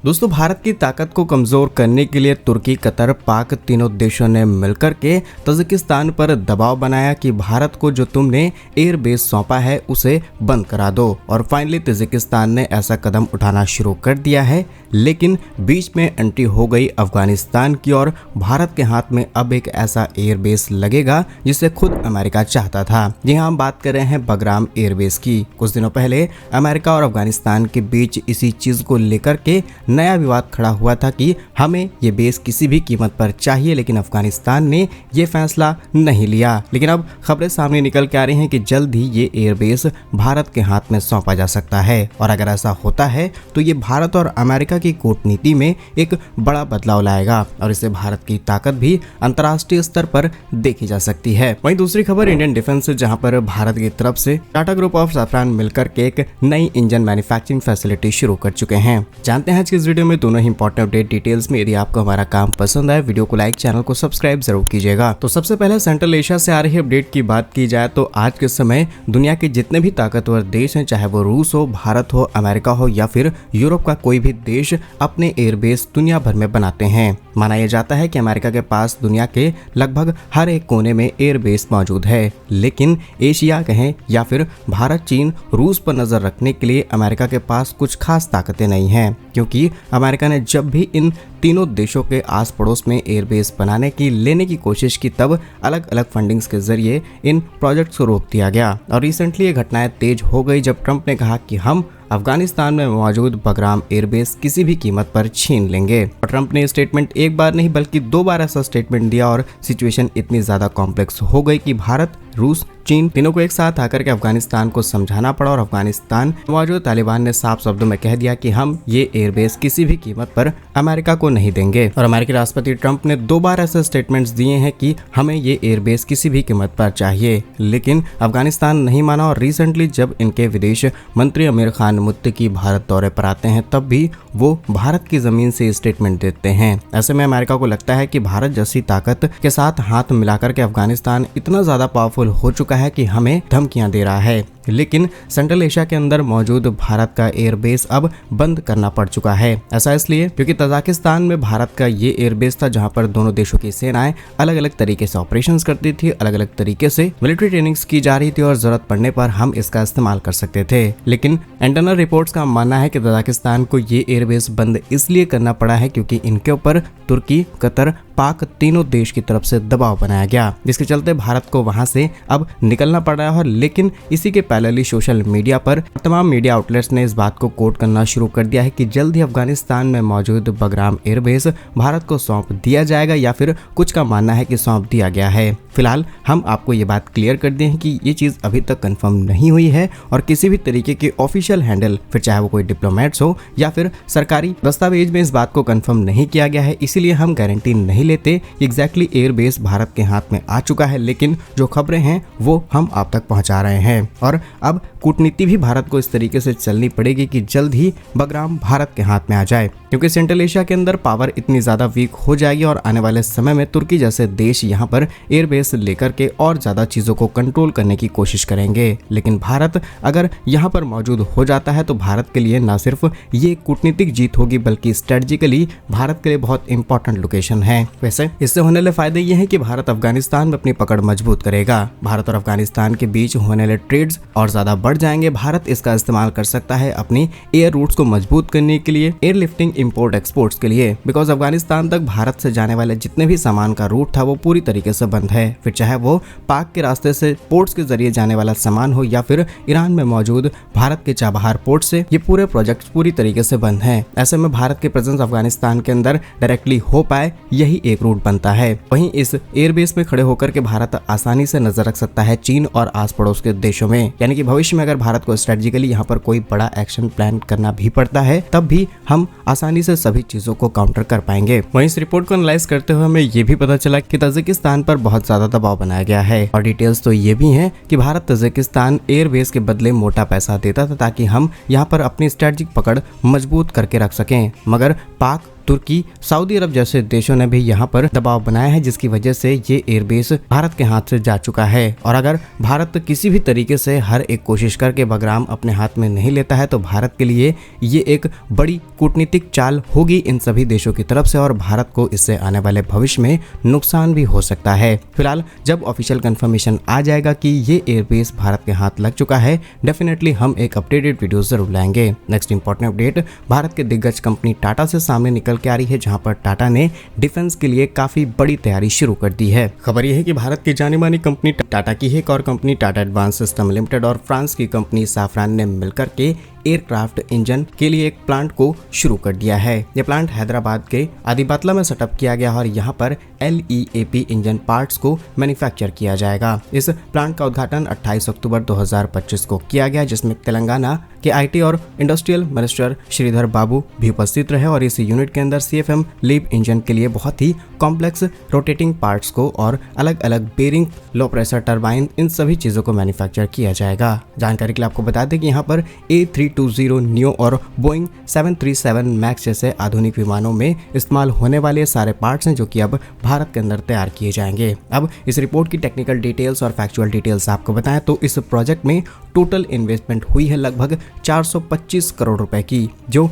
दोस्तों, भारत की ताकत को कमजोर करने के लिए तुर्की, कतर, पाक तीनों देशों ने मिलकर के तजिकिस्तान पर दबाव बनाया कि भारत को जो तुमने एयरबेस सौंपा है उसे बंद करा दो। और फाइनली तजिकिस्तान ने ऐसा कदम उठाना शुरू कर दिया है, लेकिन बीच में एंट्री हो गई अफगानिस्तान की और भारत के हाथ में अब एक ऐसा एयरबेस लगेगा जिसे खुद अमेरिका चाहता था। जी हाँ, हम बात कर रहे हैं बगराम एयरबेस की। कुछ दिनों पहले अमेरिका और अफगानिस्तान के बीच इसी चीज को लेकर के नया विवाद खड़ा हुआ था कि हमें ये बेस किसी भी कीमत पर चाहिए, लेकिन अफगानिस्तान ने ये फैसला नहीं लिया। लेकिन अब खबरें सामने निकल के आ रही हैं कि जल्द ही ये एयरबेस भारत के हाथ में सौंपा जा सकता है। और अगर ऐसा होता है तो ये भारत और अमेरिका की कूटनीति में एक बड़ा बदलाव लाएगा और इससे भारत की ताकत भी अंतर्राष्ट्रीय स्तर पर देखी जा सकती है। वहीं दूसरी खबर इंडियन डिफेंस से, जहां पर भारत की तरफ से टाटा ग्रुप ऑफ सैफरान मिलकर के एक नई इंजन मैन्युफैक्चरिंग फैसिलिटी शुरू कर चुके हैं। जानते हैं आज की इस वीडियो में दोनों ही इंपॉर्टेंट अपडेट डिटेल्स में। यदि आपको हमारा काम पसंद आए, वीडियो को लाइक, चैनल को सब्सक्राइब जरूर कीजिएगा। तो सबसे पहले सेंट्रल एशिया से आ रही अपडेट की बात की जाए तो आज के समय दुनिया के जितने भी ताकतवर देश हैं, चाहे वो रूस हो, भारत हो, अमेरिका हो या फिर यूरोप का कोई भी देश, अपने एयरबेस दुनिया भर में बनाते हैं। माना यह जाता है कि अमेरिका के पास दुनिया के लगभग हर एक कोने में एयरबेस मौजूद है, लेकिन एशिया कहें या फिर भारत, चीन, रूस पर नजर रखने के लिए अमेरिका के पास कुछ खास ताकतें नहीं हैं, क्योंकि अमेरिका ने जब भी इन तीनों देशों के आस पड़ोस में एयरबेस लेने की कोशिश की, तब अलग अलग फंडिंग्स के जरिए इन प्रोजेक्ट्स को रोक दिया गया। और रिसेंटली ये घटनाएं तेज हो गई जब ट्रंप ने कहा कि हम अफगानिस्तान में मौजूद बगराम एयरबेस किसी भी कीमत पर छीन लेंगे। और ट्रंप ने स्टेटमेंट एक बार नहीं बल्कि 2 बार ऐसा स्टेटमेंट दिया और सिचुएशन इतनी ज्यादा कॉम्प्लेक्स हो गई कि भारत, रूस, चीन तीनों को एक साथ आकर के अफगानिस्तान को समझाना पड़ा। और अफगानिस्तान मौजूद तालिबान ने साफ शब्दों में कह दिया कि हम ये एयरबेस किसी भी कीमत पर अमेरिका को नहीं देंगे। और अमेरिकी राष्ट्रपति ट्रंप ने 2 बार ऐसे स्टेटमेंट्स दिए हैं कि हमें ये एयरबेस किसी भी कीमत पर चाहिए, लेकिन अफगानिस्तान नहीं माना। और रिसेंटली जब इनके विदेश मंत्री आमिर खान मुत्तकी भारत दौरे पर आते हैं, तब भी वो भारत की जमीन से स्टेटमेंट देते हैं। ऐसे में अमेरिका को लगता है कि भारत जैसी ताकत के साथ हाथ मिलाकर के अफगानिस्तान इतना ज्यादा पावरफुल हो चुका है कि हमें धमकियां दे रहा है। लेकिन सेंट्रल एशिया के अंदर मौजूद भारत का एयरबेस अब बंद करना पड़ चुका है। ऐसा इसलिए क्योंकि तजाकिस्तान में भारत का ये एयरबेस था, जहां पर दोनों देशों की सेनाएं अलग अलग तरीके से ऑपरेशंस करती थी, अलग अलग तरीके से मिलिट्री ट्रेनिंग्स की जा रही थी और जरूरत पड़ने पर हम इसका इस्तेमाल कर सकते थे। लेकिन इंटरनल रिपोर्ट्स का मानना है कि तजाकिस्तान को ये एयरबेस बंद इसलिए करना पड़ा है क्योंकि इनके ऊपर तुर्की, कतर, पाक तीनों देश की तरफ से दबाव बनाया गया, जिसके चलते भारत को वहां से अब निकलना पड़ रहा है। लेकिन इसी के पैरेलली सोशल मीडिया पर तमाम मीडिया आउटलेट्स ने इस बात को कोट करना शुरू कर दिया है कि जल्द ही अफगानिस्तान में मौजूद बगराम एयरबेस भारत को सौंप दिया जाएगा, या फिर कुछ का मानना है कि सौंप दिया गया है। फिलहाल हम आपको ये बात क्लियर कर दें कि ये चीज अभी तक कंफर्म नहीं हुई है और किसी भी तरीके के ऑफिशियल हैंडल, फिर चाहे वो कोई डिप्लोमेट्स हो या फिर सरकारी दस्तावेज में इस बात को कंफर्म नहीं किया गया है। इसीलिए हम गारंटी नहीं लेते एग्जैक्टली एयरबेस भारत के हाथ में आ चुका है, लेकिन जो खबरें हैं वो हम आप तक पहुंचा रहे हैं। और अब कूटनीति भी भारत को इस तरीके से चलनी पड़ेगी कि जल्द ही बगराम भारत के हाथ में आ जाए, क्योंकि सेंट्रल एशिया के अंदर पावर इतनी ज्यादा वीक हो जाएगी और आने वाले समय में तुर्की जैसे देश यहाँ पर एयरबेस लेकर के और ज्यादा चीजों को कंट्रोल करने की कोशिश करेंगे। लेकिन भारत अगर यहाँ पर मौजूद हो जाता है तो भारत के लिए न सिर्फ ये कूटनीतिक जीत होगी बल्कि स्ट्रेटेजिकली भारत के लिए बहुत इंपॉर्टेंट लोकेशन है। वैसे इससे होने वाले फायदे ये हैं कि भारत अफगानिस्तान में अपनी पकड़ मजबूत करेगा, भारत और अफगानिस्तान के बीच होने वाले ट्रेड्स और ज्यादा बढ़ जाएंगे। भारत इसका इस्तेमाल कर सकता है अपनी एयर रूट्स को मजबूत करने के लिए, एयर लिफ्टिंग, इंपोर्ट एक्सपोर्ट्स के लिए, बिकॉज अफगानिस्तान तक भारत से जाने वाले जितने भी सामान का रूट था वो पूरी तरीके से बंद है। फिर चाहे वो पाक के रास्ते से पोर्ट्स के जरिए जाने वाला सामान हो या फिर ईरान में मौजूद भारत के चाबहार पोर्ट से, ये पूरे प्रोजेक्ट पूरी तरीके से बंद हैं। ऐसे में भारत के प्रेजेंस अफगानिस्तान के अंदर डायरेक्टली हो पाए, यही एक रूट बनता है। वहीं इस एयरबेस में खड़े होकर के भारत आसानी से नजर रख सकता है चीन और आस पड़ोस के देशों में, यानी कि भविष्य में अगर भारत को स्ट्रेटेजिकली यहाँ पर कोई बड़ा एक्शन प्लान करना भी पड़ता है, तब भी हम आसानी से सभी चीजों को काउंटर कर पाएंगे। वहीं इस रिपोर्ट को एनालाइज करते हुए हमें ये भी पता चला कि तजिकिस्तान पर बहुत ज्यादा दबाव बनाया गया है और डिटेल्स तो ये भी हैं कि भारत तजिकिस्तान एयरबेस के बदले मोटा पैसा देता था ताकि हम यहाँ पर अपनी स्ट्रेटेजिक पकड़ मजबूत करके रख सकें। मगर पाक तुर्की, सऊदी अरब जैसे देशों ने भी यहाँ पर दबाव बनाया है, जिसकी वजह से ये एयरबेस भारत के हाथ से जा चुका है। और अगर भारत किसी भी तरीके से हर एक कोशिश करके बगराम अपने हाथ में नहीं लेता है तो भारत के लिए ये एक बड़ी कूटनीतिक चाल होगी इन सभी देशों की तरफ से, और भारत को इससे आने वाले भविष्य में नुकसान भी हो सकता है। फिलहाल जब ऑफिशियल कंफर्मेशन आ जाएगा कि ये एयरबेस भारत के हाथ लग चुका है, डेफिनेटली हम एक अपडेटेड वीडियो जरूर लाएंगे। नेक्स्ट इंपॉर्टेंट अपडेट भारत के दिग्गज कंपनी टाटा से सामने निकल के आ रही है, जहां पर टाटा ने डिफेंस के लिए काफी बड़ी तैयारी शुरू कर दी है। खबर यह है कि भारत की जानी मानी कंपनी टाटा की एक और company Tata advance system limited और फ्रांस की कंपनी साफरान ने मिलकर के एयरक्राफ्ट इंजन के लिए एक प्लांट को शुरू कर दिया है। यह प्लांट हैदराबाद के आदिबातला में सेटअप किया गया और यहाँ पर LEAP इंजन पार्ट्स को मैन्युफैक्चर किया जाएगा। इस प्लांट का उद्घाटन 28 अक्टूबर 2025 को किया गया, जिसमें तेलंगाना के IT और इंडस्ट्रियल मिनिस्टर श्रीधर बाबू भी उपस्थित रहे। और इस यूनिट के अंदर CFM लीप इंजन के लिए बहुत ही कॉम्प्लेक्स रोटेटिंग पार्ट्स को और अलग अलग बेरिंग, लो प्रेशर टरबाइन, इन सभी चीजों को मैन्युफैक्चर किया जाएगा। जानकारी के लिए आपको बता दें कि यहाँ पर A320 नियो और बोइंग 737 मैक्स जैसे आधुनिक विमानों में इस्तेमाल होने वाले सारे पार्ट्स हैं, जो कि अब भारत के अंदर तैयार किए जाएंगे। अब इस रिपोर्ट की टेक्निकल डिटेल्स और फैक्चुअल डिटेल्स आपको बताएं तो इस प्रोजेक्ट में टोटल इन्वेस्टमेंट हुई है लगभग 425 करोड़ रुपए की, जो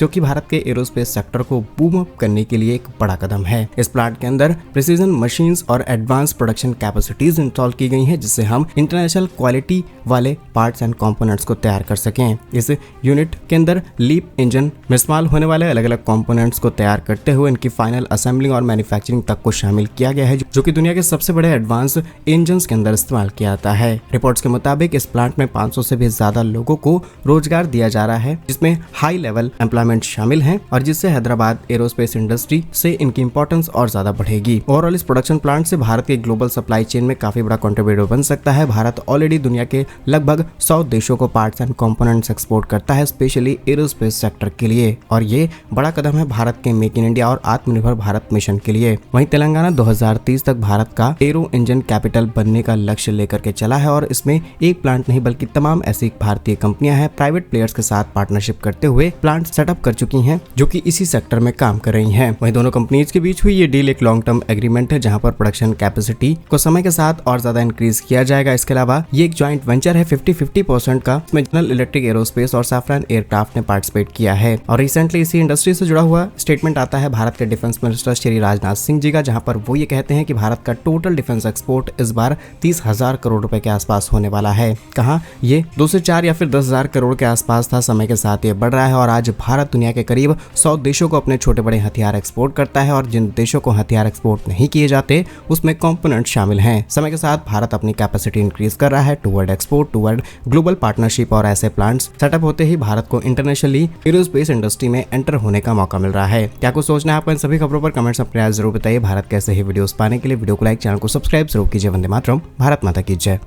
कि भारत के एरोस्पेस सेक्टर को बूम अप करने के लिए एक बड़ा कदम है। इस प्लांट के अंदर प्रिसीजन मशीन्स और एडवांस प्रोडक्शन कैपेसिटीज इंस्टॉल की गई हैं, जिससे हम इंटरनेशनल क्वालिटी वाले पार्ट्स एंड कंपोनेंट्स को तैयार कर सकें। इस यूनिट के अंदर लीप इंजन में इस्तेमाल होने वाले अलग अलग कंपोनेंट्स को तैयार करते हुए इनकी फाइनल असेंबलिंग और मैन्युफैक्चरिंग तक को शामिल किया गया है, जो कि दुनिया के सबसे बड़े एडवांस इंजन्स के अंदर इस्तेमाल किया जाता है। रिपोर्ट्स के मुताबिक इस प्लांट में 500 से भी ज्यादा लोगों को रोजगार दिया जा रहा है, जिसमें हाई लेवल एम्प्लॉयमेंट शामिल है, और जिससे हैदराबाद एरोस्पेस इंडस्ट्री से इनकी इंपॉर्टेंस और ज्यादा बढ़ेगी। ओवरऑल इस प्रोडक्शन प्लांट से भारत के ग्लोबल सप्लाई चेन में काफी बड़ा कंट्रीब्यूटर बन सकता है। भारत ऑलरेडी दुनिया के लगभग 100 देशों को पार्ट्स एंड कंपोनेंट्स एक्सपोर्ट करता है, स्पेशली एरोस्पेस सेक्टर के लिए, और ये बड़ा कदम है भारत के मेक इन इंडिया और आत्मनिर्भर भारत मिशन के लिए। वहीं तेलंगाना 2030 तक भारत का एरो इंजन कैपिटल बनने का लक्ष्य लेकर के चला है, और इसमें एक प्लांट नहीं बल्कि तमाम ऐसी भारतीय कंपनियां हैं प्राइवेट प्लेयर्स के साथ पार्टनरशिप करते हुए प्लांट सेटअप कर चुकी हैं, जो कि इसी सेक्टर में काम कर रही हैं। वहीं दोनों कंपनीज के बीच हुई ये डील एक लॉन्ग टर्म एग्रीमेंट है, जहां पर प्रोडक्शन कैपेसिटी को समय के साथ और ज्यादा इंक्रीज किया जाएगा। इसके अलावा ये एक ज्वाइंट वेंचर है 50-50% का, इसमें जनरल इलेक्ट्रिक एरोस्पेस और साफरान एयरक्राफ्ट ने पार्टिसिपेट किया है। और रिसेंटली इसी इंडस्ट्री से जुड़ा हुआ स्टेटमेंट आता है भारत के डिफेंस मिनिस्टर श्री राजनाथ सिंह जी का, जहां पर वो ये कहते हैं कि भारत का टोटल डिफेंस एक्सपोर्ट इस बार 30,000 करोड़ रुपए के आसपास होने वाला है। कहा ये 2 से 4 या फिर 10,000 करोड़ के आसपास था, समय के साथ ये बढ़ रहा है, और आज भारत दुनिया के करीब 100 देशों को अपने छोटे बड़े हथियार एक्सपोर्ट करता है, और जिन देशों को हथियार एक्सपोर्ट नहीं किए जाते उसमें कंपोनेंट शामिल हैं। समय के साथ भारत अपनी कैपेसिटी इंक्रीज कर रहा है toward export, toward global partnership, और ऐसे प्लांट्स सेटअप होते ही भारत को इंटरनेशनली एरोस्पेस इंडस्ट्री में एंटर होने का मौका मिल रहा है। क्या कुछ सोचना है आपको इन सभी खबरों पर? कमेंट्स अपने राय जरूर बताइए। भारत कैसे ही वीडियोस पाने के लिए वीडियो को लाइक, चैनल को सब्सक्राइब जरूर कीजिए। वंदे मातरम, भारत माता की जय।